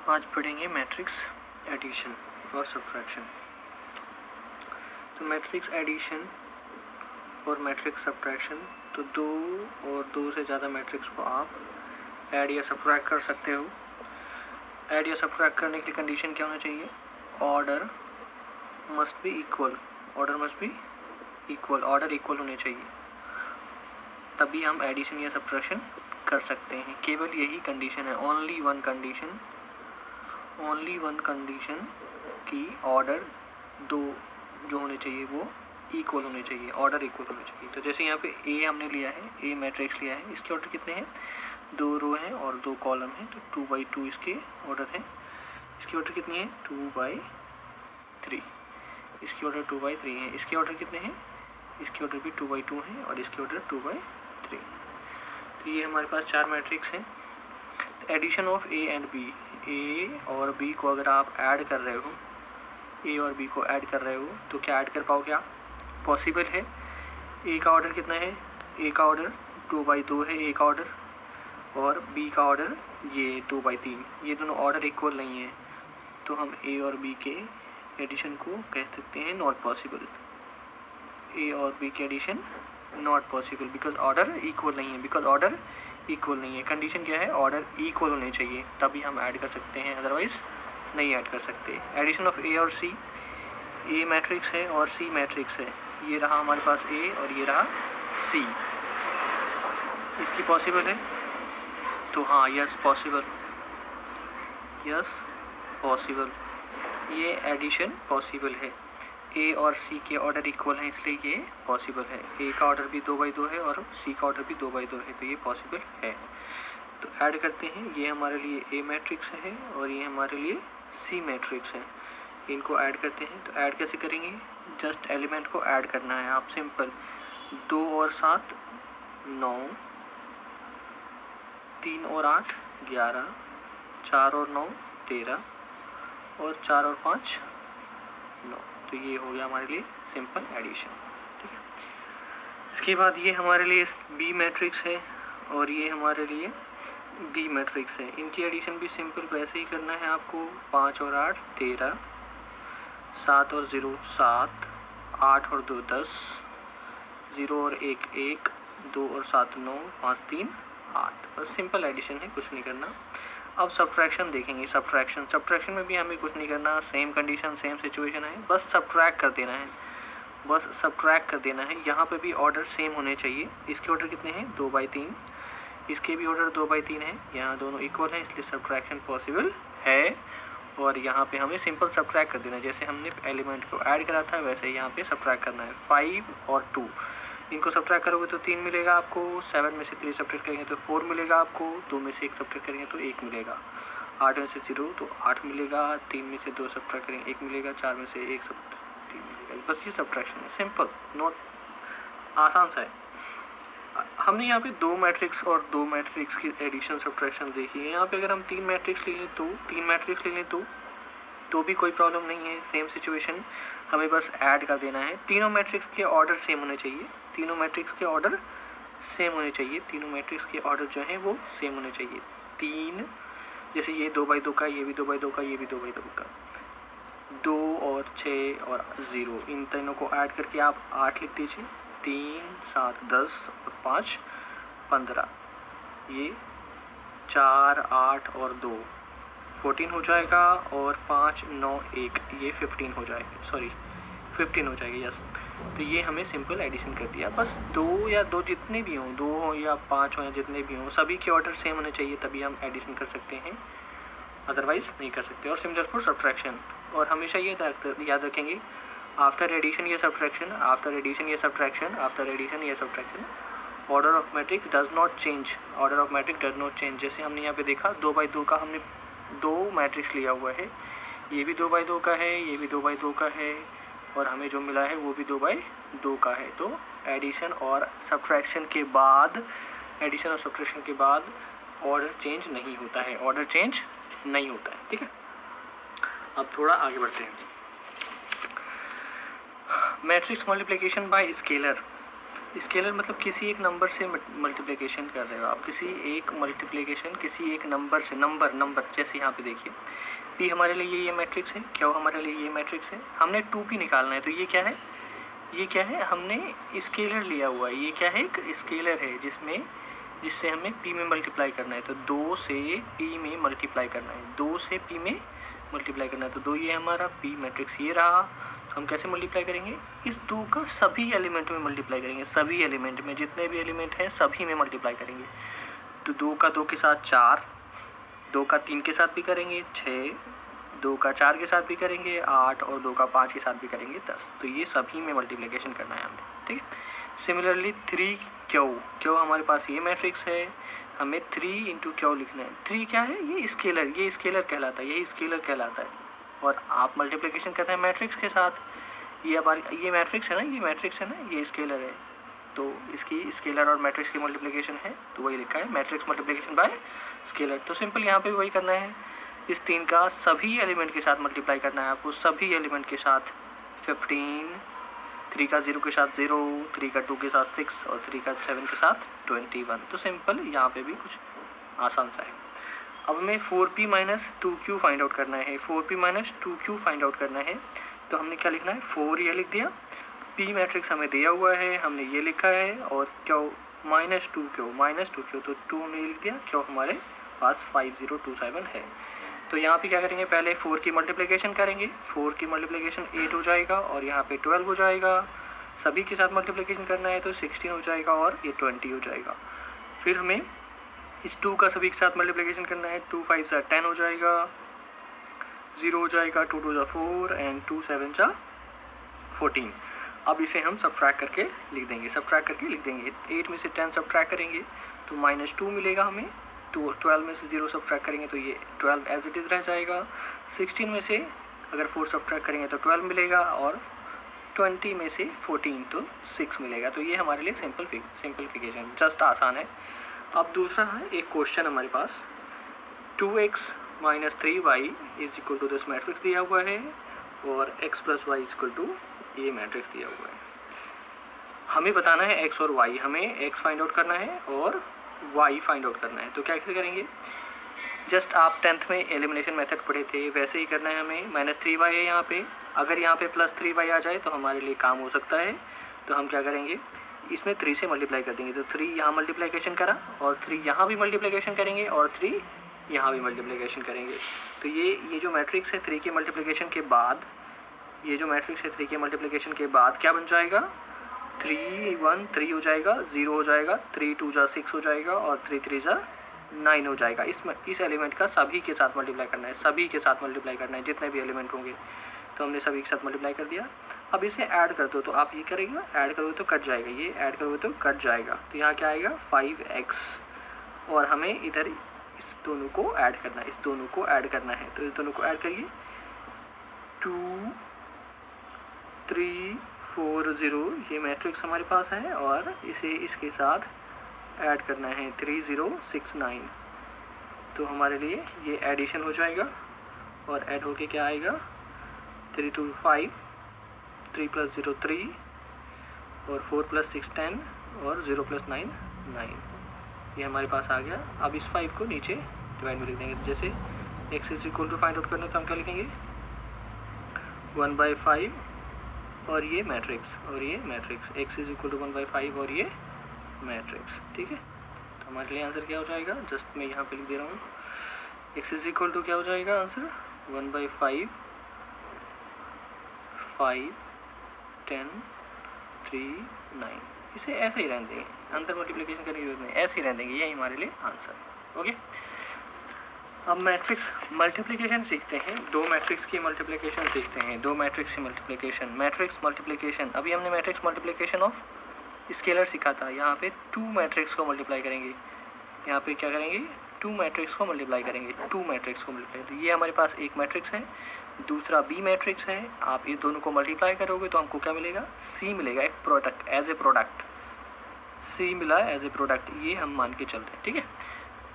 आज पढ़ेंगे matrix addition और सब्ट्रैक्शन। तो मैट्रिक्स एडिशन और मैट्रिक्स सब्ट्रैक्शन, तो दो और दो से ज़्यादा मैट्रिक्स को आप ऐड या सब्ट्रैक्ट कर सकते हो। ऐड या सब्ट्रैक्ट करने के लिए कंडीशन क्या होना चाहिए? Order must be equal. Order must be equal, order equal होने चाहिए, तभी हम एडिशन या सब्ट्रैक्शन कर सकते हैं। केवल यही कंडीशन है, ओनली वन कंडीशन कि ऑर्डर दो जो होने चाहिए वो इक्वल होने चाहिए, ऑर्डर इक्वल होने चाहिए। तो जैसे यहाँ पे ए हमने लिया है, ए मैट्रिक्स लिया है, इसके ऑर्डर कितने हैं? 2 रो हैं और 2 कॉलम हैं, तो 2/2 इसके ऑर्डर है। इसके ऑर्डर कितनी है? 2/3। इसके ऑर्डर 2/3 है। इसके ऑर्डर कितने हैं? इसके ऑर्डर भी 2/2 है और इसके ऑर्डर 2/3। तो ये हमारे पास 4 मैट्रिक्स हैं। Addition of A and B, A और बी को अगर आप ऐड कर रहे हो, ए और बी को ऐड कर रहे हो, तो क्या ऐड कर पाओगे आप? पॉसिबल है। ए का ऑर्डर कितना है? ए का ऑर्डर 2/2 है ए का ऑर्डर, और बी का ऑर्डर ये 2/3। ये दोनों ऑर्डर इक्वल नहीं है, तो हम ए और बी के एडिशन को कह सकते हैं नॉट पॉसिबल। ए और बी के addition not possible because order equal नहीं है, कंडीशन क्या है? ऑर्डर इक्वल होने चाहिए, तभी हम ऐड कर सकते हैं, अदरवाइज नहीं ऐड कर सकते। एडिशन ऑफ ए और सी, ए मैट्रिक्स है और सी मैट्रिक्स है, ये रहा हमारे पास ए और ये रहा सी। इसकी पॉसिबल है? तो हाँ, यस पॉसिबल, ये एडिशन पॉसिबल है। ए और सी के ऑर्डर इक्वल हैं, इसलिए ये पॉसिबल है। ए का ऑर्डर भी 2/2 है और सी का ऑर्डर भी 2/2 है, तो ये पॉसिबल है। तो ऐड करते हैं, ये हमारे लिए ए मैट्रिक्स है और ये हमारे लिए सी मैट्रिक्स है। इनको ऐड करते हैं। तो ऐड कैसे करेंगे? जस्ट एलिमेंट को ऐड करना है आप, सिंपल। 2 और 7 9, 3 और 8 11, 4 और 9 13 और 4 और 5 9। तो ये हो गया हमारे लिए सिंपल एडिशन, ठीक है। इसके बाद ये हमारे लिए बी मैट्रिक्स है और ये हमारे लिए बी मैट्रिक्स है। इनकी एडिशन भी सिंपल वैसे ही करना है आपको। 5 और 8 13, 7 और 0 7, 8 और 2 10, 0 और 1 1, 2 और 7 9, 5 3 8। बस सिंपल एडिशन है, कुछ नहीं करना। अब सब्ट्रैक्शन देखेंगे। सब्ट्रैक्शन में भी हमें कुछ नहीं करना, सेम कंडीशन सेम सिचुएशन है, बस सब्ट्रैक्ट कर देना है। यहाँ पे भी ऑर्डर सेम होने चाहिए। इसके ऑर्डर कितने हैं? 2/3, इसके भी ऑर्डर 2/3 है। यहाँ दोनों इक्वल हैं, इसलिए सब्ट्रैक्शन पॉसिबल है। और यहाँ पे हमें सिंपल सब्ट्रैक्ट कर देना है, जैसे हमने एलिमेंट को ऐड करा था वैसे यहाँ पे सब्ट्रैक्ट करना है। 5 और 2 इनको सब्ट्रैक्ट करोगे तो 3 मिलेगा आपको। 7 में से 3 सब्ट्रैक्ट करेंगे तो 4 मिलेगा आपको। 2 में से 1 सब्ट्रैक्ट करेंगे तो 1 मिलेगा। 8 में से 0 तो 8 मिलेगा। 3 में से 2 सब्ट्रैक्ट करेंगे 1 मिलेगा। 4 में से 1 सब्ट्रैक्ट 3 मिलेगा। बस ये सब्ट्रैक्शन है, सिंपल, नोट आसान सा है। हमने यहाँ पे 2 मैट्रिक्स और 2 मैट्रिक्स की एडिशन सब्ट्रैक्शन देखी है। यहाँ पे अगर हम 3 मैट्रिक्स ले लें तो भी कोई प्रॉब्लम नहीं है। सेम सिचुएशन, हमें बस ऐड कर देना है। तीनों मैट्रिक्स के ऑर्डर सेम होने चाहिए। तीनों मैट्रिक्स के ऑर्डर जो है वो सेम होने चाहिए। 3, जैसे ये 2/2 का, ये भी 2/2 का, ये भी 2/2 का। 2 और 6 और 0, इन तीनों को ऐड करके आप 8 लिख दीजिए। 3 7 10 और 5 15, ये 4 8 और 2 14 हो जाएगा, और 5 9 1 ये 15 हो जाएगी, यस। तो ये हमें सिंपल एडिशन कर दिया। बस 2 या 2 जितने भी हों, 2 हो या 5 हो या जितने भी हों, सभी के ऑर्डर सेम होने चाहिए, तभी हम एडिशन कर सकते हैं, अदरवाइज नहीं कर सकते। और सिमिलर फॉर सब्ट्रैक्शन। और हमेशा ये याद रखेंगे, आफ्टर एडिशन या subtraction, order of matrix does not change. जैसे हमने यहाँ पे देखा 2/2 का, हमने 2 मैट्रिक्स लिया हुआ है, ये भी 2/2 का है, ये भी 2/2 का है, और हमें जो मिला है वो भी 2/2 का है। तो एडिशन और सब्ट्रैक्शन के बाद ऑर्डर चेंज नहीं होता है, ठीक है। अब थोड़ा आगे बढ़ते हैं। Matrix multiplication bye scalar. Scalar मतलब किसी एक नंबर से मल्टीप्लिकेशन कर रहे हो आप, किसी एक मल्टीप्लिकेशन किसी एक नंबर से, नंबर जैसे यहाँ पे देखिए पी हमारे लिए ये मैट्रिक्स है, क्यू हमारे लिए ये मैट्रिक्स है, हमने 2p निकालना है। तो ये क्या है, ये क्या है, हमने स्केलर लिया हुआ है। ये क्या है, एक स्केलर है जिससे हमें p में मल्टीप्लाई करना है। तो 2 से p में मल्टीप्लाई करना है, 2 से p में मल्टीप्लाई करना है। तो 2 ये हमारा p मैट्रिक्स ये रहा। तो हम कैसे मल्टीप्लाई करेंगे, इस 2 का सभी एलिमेंट में मल्टीप्लाई करेंगे, सभी एलिमेंट में, जितने भी एलिमेंट हैं सभी में मल्टीप्लाई करेंगे। तो 2 का 2 के साथ 4, 2 का 3 के साथ भी करेंगे 6, 2 का 4 के साथ भी करेंगे 8 और 2 का 5 के साथ भी करेंगे 10। तो ये सभी में मल्टीप्लिकेशन करना है हमें, ठीक है। सिमिलरली 3Q हमारे पास ये मैट्रिक्स है, हमें 3 इंटू क्यू लिखना है। 3 क्या है, ये स्केलर कहलाता है, यही स्केलर कहलाता है। और आप मल्टीप्लिकेशन करते हैं मैट्रिक्स के साथ। ये मैट्रिक्स है ना, ये स्केलर है। तो इसकी स्केलर और मैट्रिक्स की मल्टीप्लिकेशन है, तो वही लिखा है मैट्रिक्स मल्टीप्लिकेशन बाय स्केलर। तो सिंपल यहाँ पे वही करना है, इस 3 का सभी एलिमेंट के साथ मल्टीप्लाई करना है आपको, सभी एलिमेंट के साथ। 15, 3 का 0 के साथ 0, 3 का 2 के साथ 6 और 3 का 7 के साथ 21। तो सिंपल यहाँ पे भी कुछ आसान सा है। अब हमें 4p minus 2q find out करना है। 4p minus 2q find out करना है, तो हमने क्या लिखना है, 4 ये लिख दिया, p मैट्रिक्स हमें दिया हुआ है, हमने ये लिखा है, और q माइनस 2q तो 2 हमने लिख दिया, q हमारे पास 5027 है। तो यहाँ पे क्या करेंगे, पहले 4 की मल्टीप्लिकेशन करेंगे, 4 की मल्टीप्लिकेशन 8 हो जाएगा और यहाँ पे 12 हो जाएगा। सभी के साथ मल्टीप्लिकेशन करना है तो 16 हो जाएगा और ये 20 हो जाएगा। फिर हमें इस 2 का सभी के साथ मल्टीप्लिकेशन करना है, 2 5 जा 10 हो जाएगा, 0 हो जाएगा, 2 2 जा 4 एंड 2 7 जा 14। अब इसे हम सब्ट्रैक्ट करके लिख देंगे, 8 में से 10 सब्ट्रैक्ट करेंगे तो -2 मिलेगा हमें। तो 12 में से 0 सब्ट्रैक्ट करेंगे तो ये 12 एज इट इज़ रह जाएगा। 16 में से अगर 4 सब्ट्रैक्ट करेंगे तो 12 मिलेगा, और 20 में से 14 तो 6 मिलेगा। तो ये हमारे लिए सिंपलीफिकेशन जस्ट आसान है। अब दूसरा है एक क्वेश्चन हमारे पास, 2x minus 3y is equal to this matrix दिया हुआ है और x plus Y equal to ये मैट्रिक्स दिया हुआ है। हमें बताना है x और y, हमें x फाइंड आउट करना है और y फाइंड आउट करना है। तो क्या कैसे करेंगे, जस्ट आप 10th में एलिमिनेशन मेथड पढ़े थे वैसे ही करना है हमें। -3y है यहाँ पे, अगर यहाँ पे +3y आ जाए तो हमारे लिए काम हो सकता है। तो हम क्या करेंगे, इसमें 3 से मल्टीप्लाई कर देंगे। तो 3 यहाँ मल्टीप्लिकेशन करा और 3 यहाँ भी मल्टीप्लिकेशन करेंगे और 3 यहाँ भी मल्टीप्लिकेशन करेंगे। तो ये जो मैट्रिक्स है 3 के मल्टीप्लिकेशन के बाद, ये जो मैट्रिक्स है 3 के मल्टीप्लिकेशन के बाद क्या बन जाएगा, 3 1 3 हो जाएगा, 0 हो जाएगा, 3 2 जा 6 हो जाएगा और 3 3 जा 9 हो जाएगा। इस एलिमेंट का सभी के साथ मल्टीप्लाई करना है, सभी के साथ मल्टीप्लाई करना है, जितने भी एलिमेंट होंगे। तो हमने सभी के साथ मल्टीप्लाई कर दिया। अब इसे ऐड कर दो, तो आप ये करेंगे, ऐड करोगे तो कट जाएगा, ये ऐड करोगे तो कट जाएगा। तो यहाँ क्या आएगा 5x, और हमें इधर इस दोनों को ऐड करना है, तो इस दोनों को ऐड करिए, 2 3 4 0 ये मैट्रिक्स हमारे पास है, और इसे इसके साथ ऐड करना है 3 0 6 9। तो हमारे लिए ये एडिशन हो जाएगा, और ऐड होके क्या आएगा 3 2 5, 3 + 0 3 और 4 + 6 10 और 0 + 9 9। ये हमारे पास आ गया। अब इस 5 को नीचे डिवाइड में लिख देंगे। तो जैसे x is equal to find out करना है तो हम क्या लिखेंगे 1/5 और ये matrix x is equal to 1/5 और ये मैट्रिक्स, ठीक है। तो हमारे लिए आंसर क्या हो जाएगा, जस्ट मैं यहाँ पे लिख दे रहा हूँ, x इज इक्वल टू क्या हो जाएगा आंसर 1/5 5 10 3 9। इसे ऐसे ही रहने देंगे, आंसर मल्टीप्लिकेशन करने की जरूरत नहीं, ऐसे ही रहने देंगे, यही हमारे लिए आंसर। ओके, अब मैट्रिक्स मल्टीप्लिकेशन सीखते हैं, 2 मैट्रिक्स की मल्टीप्लिकेशन सीखते हैं, 2 मैट्रिक्स की मल्टीप्लिकेशन। मैट्रिक्स मल्टीप्लिकेशन, अभी हमने मैट्रिक्स मल्टीप्लिकेशन ऑफ स्केलर सीखा था। यहाँ पे 2 मैट्रिक्स को मल्टीप्लाई करेंगे, यहाँ पे क्या करेंगे 2 मैट्रिक्स को मल्टीप्लाई करेंगे, तो ये हमारे पास एक मैट्रिक्स है, दूसरा बी मैट्रिक्स है। आप ये दोनों को मल्टीप्लाई करोगे तो हमको क्या मिलेगा, सी मिलेगा, एक product, as a product C मिला एज ए प्रोडक्ट, ये हम मान के चलते हैं, ठीक है।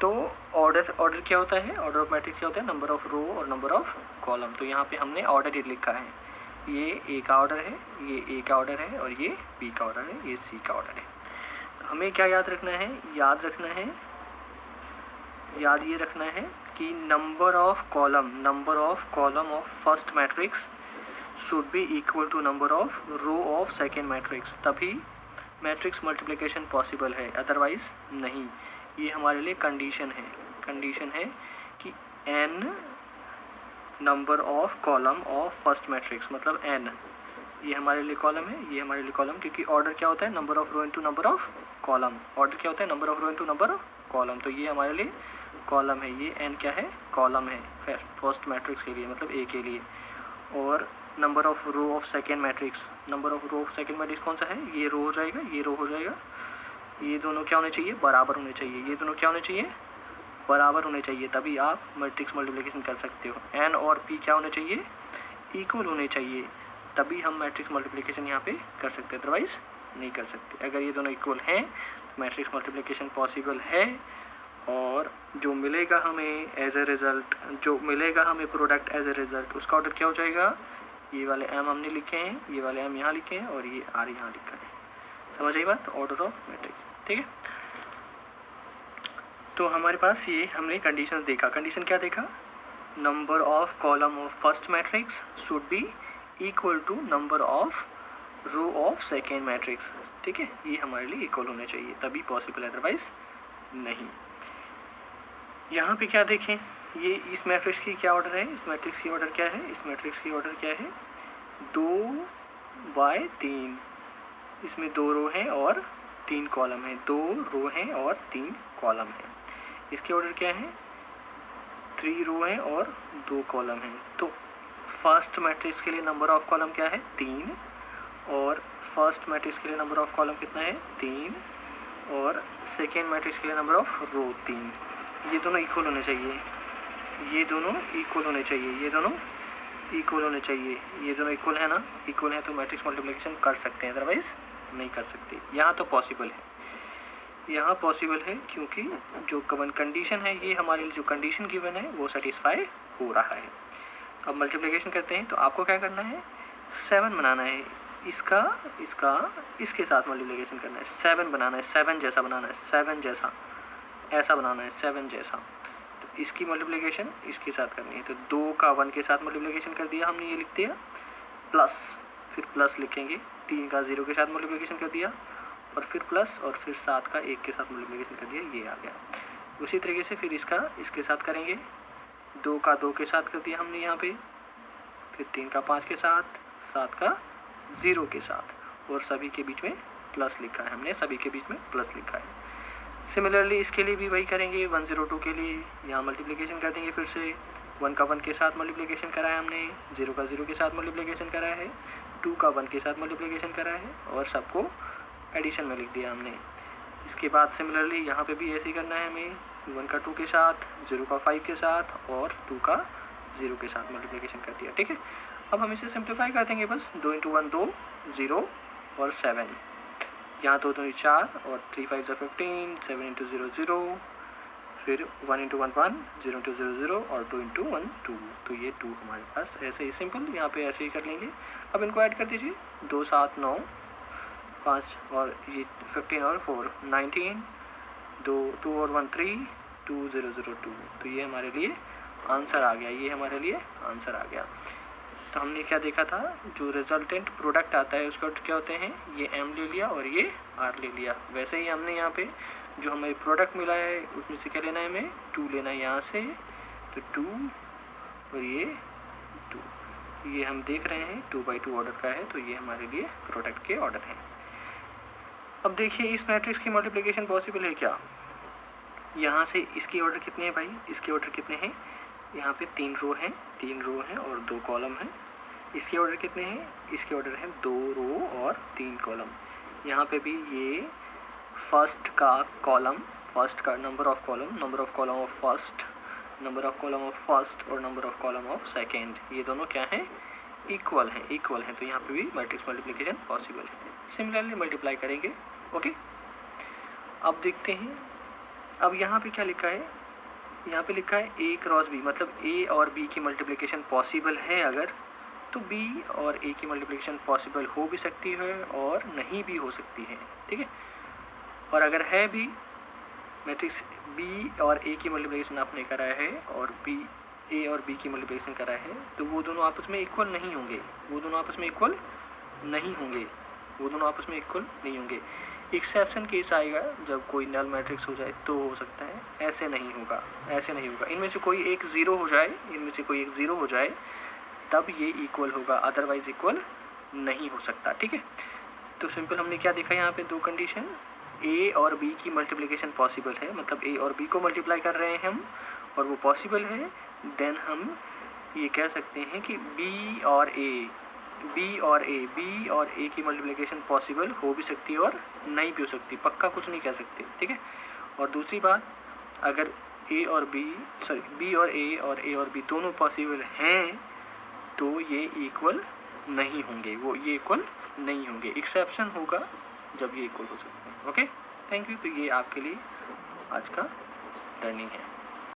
तो ऑर्डर क्या होता है, ऑर्डर ऑफ मैट्रिक्स क्या होता है, नंबर ऑफ रो और नंबर ऑफ कॉलम। तो यहाँ पे हमने ऑर्डर लिखा है, ये ए का ऑर्डर है, ये ए का ऑर्डर है और ये बी का ऑर्डर है, ये सी का ऑर्डर है। हमें क्या याद रखना है? याद ये रखना है कि number of column of first matrix should be equal to number of row of second matrix, तभी मैट्रिक्स मल्टीप्लिकेशन पॉसिबल है, अदरवाइज नहीं। ये हमारे लिए कंडीशन है कि n number of column of first matrix, मतलब n, ये हमारे लिए कॉलम है, ये हमारे लिए कॉलम, क्योंकि ऑर्डर क्या होता है? Number of row into number of column. Order क्या होता है? Number of row into number of column. तो ये हमारे लिए कॉलम है, ये n क्या है? कॉलम है फर्स्ट मैट्रिक्स के लिए, मतलब a के लिए। और number of row of second matrix, number of row of second matrix कौन सा है? ये रो हो जाएगा, ये रो हो जाएगा। ये दोनों क्या होने चाहिए? बराबर होने चाहिए। ये दोनों क्या होने चाहिए? बराबर होने चाहिए, तभी आप मैट्रिक्स मल्टीप्लिकेशन कर सकते हो। n और p क्या होने चाहिए? इक्वल होने चाहिए, तभी हम मैट्रिक्स मल्टीप्लिकेशन यहाँ पे कर सकते हैं, अदरवाइज नहीं कर सकते। अगर ये दोनों इक्वल हैं तो मैट्रिक्स मल्टीप्लिकेशन पॉसिबल है। और जो मिलेगा हमें एज ए रिजल्ट, जो मिलेगा हमें प्रोडक्ट एज ए रिजल्ट, उसका ऑर्डर क्या हो जाएगा? ये वाले m हमने लिखे हैं, ये वाले m यहाँ लिखे हैं और ये r यहाँ लिखा है। समझ आई बात? ऑर्डर ऑफ मैट्रिक्स, ठीक है। तो हमारे पास ये हमने कंडीशन देखा। कंडीशन क्या देखा? Number of column of first matrix should be equal to number of row of second matrix, ठीक है। ये हमारे लिए इक्वल होने चाहिए, तभी पॉसिबल है, अदरवाइज नहीं। यहाँ पे क्या देखें? ये इस मैट्रिक्स की क्या ऑर्डर है? इस मैट्रिक्स की ऑर्डर क्या है? इस मैट्रिक्स की ऑर्डर क्या है? 2/3। इसमें 2 रो हैं और 3 कॉलम है, 2 रो हैं और 3 कॉलम है। इसके ऑर्डर क्या है? 3 रो है और 2 कॉलम है। तो फर्स्ट मैट्रिक्स के लिए नंबर ऑफ कॉलम क्या है? 3। और फर्स्ट मैट्रिक्स के लिए नंबर ऑफ कॉलम कितना है? 3। और सेकेंड मैट्रिक्स के लिए नंबर ऑफ रो 3। ये दोनों इक्वल होने चाहिए, ये दोनों इक्वल होने चाहिए, ये दोनों इक्वल होने चाहिए। ये दोनों इक्वल है ना? इक्वल है तो मैट्रिक्स मल्टीप्लिकेशन कर सकते हैं, अदरवाइज नहीं कर सकते। यहाँ तो पॉसिबल है, यहाँ पॉसिबल है, क्योंकि जो गिवन कंडीशन है, ये हमारे लिए जो कंडीशन गिवन है वो सेटिस्फाई हो रहा है। अब मल्टीप्लिकेशन करते हैं तो आपको क्या करना है? 7 बनाना है, इसका इसके साथ मल्टीप्लिकेशन करना है, 7 बनाना है, 7 जैसा बनाना है, 7 जैसा ऐसा बनाना है, 7 जैसा। तो इसकी मल्टीप्लिकेशन इसके साथ करनी है। तो 2 का 1 के साथ मल्टीप्लिकेशन कर दिया हमने, ये लिख दिया, प्लस, फिर प्लस लिखेंगे, 3 का 0 के साथ मल्टीप्लिकेशन कर दिया, और फिर प्लस, और फिर 7 का 1 के साथ मल्टीप्लिकेशन कर दिया, ये आ गया। उसी तरीके से फिर इसका इसके साथ करेंगे, 2 का 2 के साथ कर दिया हमने यहाँ पे, फिर 3 का 5 के साथ, 7 का 0 के साथ, और सभी के बीच में प्लस लिखा है हमने, सभी के बीच में प्लस लिखा है। सिमिलरली इसके लिए भी वही करेंगे, 102 के लिए यहाँ मल्टीप्लिकेशन कर देंगे, फिर से 1 का 1 के साथ मल्टीप्लिकेशन करा है हमने, 0 का 0 के साथ मल्टीप्लिकेशन करा है, 2 का 1 के साथ मल्टीप्लिकेशन करा है, और सबको एडिशन में लिख दिया हमने। इसके बाद सिमिलरली यहाँ पे भी ऐसे ही करना है हमें, 1 का 2 के साथ, 0 का 5 के साथ, और 2 का 0 के साथ मल्टीप्लिकेशन कर दिया, ठीक है। अब हम इसे सिंप्लीफाई कर देंगे, बस 2 × 1 2, 0 और 7, यहाँ 2 2 4 और 3 5 15, 7 × 0 0, फिर 1 × 1 1, 0 × 0 0 और 2 × 1 2। तो ये 2 हमारे पास ऐसे ही सिंपल, यहाँ पे ऐसे ही कर लेंगे। अब इनको ऐड कर दीजिए, 2 7 9, 5 और ये 15 और 4 19, 2 और 1 3, 2 0 0 2। तो ये हमारे लिए आंसर आ गया, ये हमारे लिए आंसर आ गया। तो हमने क्या देखा था? जो रिजल्टेंट प्रोडक्ट आता है उसका क्या होते हैं? ये m ले लिया और ये r ले लिया। वैसे ही हमने यहाँ पे जो हमें प्रोडक्ट मिला है उसमें से क्या लेना है? हमें 2 लेना है यहाँ से, तो 2 और ये 2, ये हम देख रहे हैं 2/2 ऑर्डर का है, तो ये हमारे लिए प्रोडक्ट के ऑर्डर हैं। अब देखिए इस मैट्रिक्स की मल्टीप्लिकेशन पॉसिबल है क्या? यहाँ से इसकी ऑर्डर कितने हैं भाई? इसके ऑर्डर कितने हैं? यहाँ पे 3 रो हैं और 2 कॉलम हैं। इसके ऑर्डर कितने हैं? इसके ऑर्डर हैं 2 रो और 3 कॉलम। यहाँ पे भी ये फर्स्ट का कॉलम, फर्स्ट का number of column of first, number of column of first और number of column of second, ये दोनों क्या हैं? इक्वल हैं। तो यहाँ पे भी मैट्रिक्स मल्टीप्लिकेशन पॉसिबल है। सिमिलरली मल्टीप्लाई करेंगे, ओके। अब देखते हैं, अब यहाँ पे क्या लिखा है? यहाँ पे लिखा है A × B, मतलब A और B की मल्टीप्लिकेशन पॉसिबल है अगर तो बी और ए की मल्टीप्लिकेशन पॉसिबल हो भी सकती है और नहीं भी हो सकती है, ठीक है। और अगर है भी, मैट्रिक्स बी और ए की मल्टीप्लिकेशन आपने करा है और बी ए और बी की मल्टीप्लिकेशन करा है, तो वो दोनों आपस में इक्वल नहीं होंगे, वो दोनों आपस में इक्वल नहीं होंगे, वो दोनों आपस में इक्वल नहीं होंगे। एक्सेप्शन केस आएगा जब कोई नल मैट्रिक्स हो जाए तो हो सकता है, ऐसे नहीं होगा, ऐसे नहीं होगा। इनमें से कोई एक जीरो हो जाए, इनमें से कोई एक जीरो हो जाए तब ये इक्वल होगा, अदरवाइज इक्वल नहीं हो सकता, ठीक है। तो सिंपल हमने क्या देखा यहाँ पे, दो कंडीशन, ए और बी की मल्टीप्लिकेशन पॉसिबल है, मतलब ए और बी को मल्टीप्लाई कर रहे हैं हम और वो पॉसिबल है, देन हम ये कह सकते हैं कि बी और ए की मल्टीप्लिकेशन पॉसिबल हो भी सकती है और नहीं भी हो सकती, पक्का कुछ नहीं कह सकते, ठीक है। और दूसरी बात, अगर बी और ए और बी दोनों पॉसिबल हैं तो ये इक्वल नहीं होंगे, ये इक्वल नहीं होंगे, एक्सेप्शन होगा जब ये इक्वल हो सकते हैं। Okay, thank you. तो ये आपके लिए आज का लर्निंग है।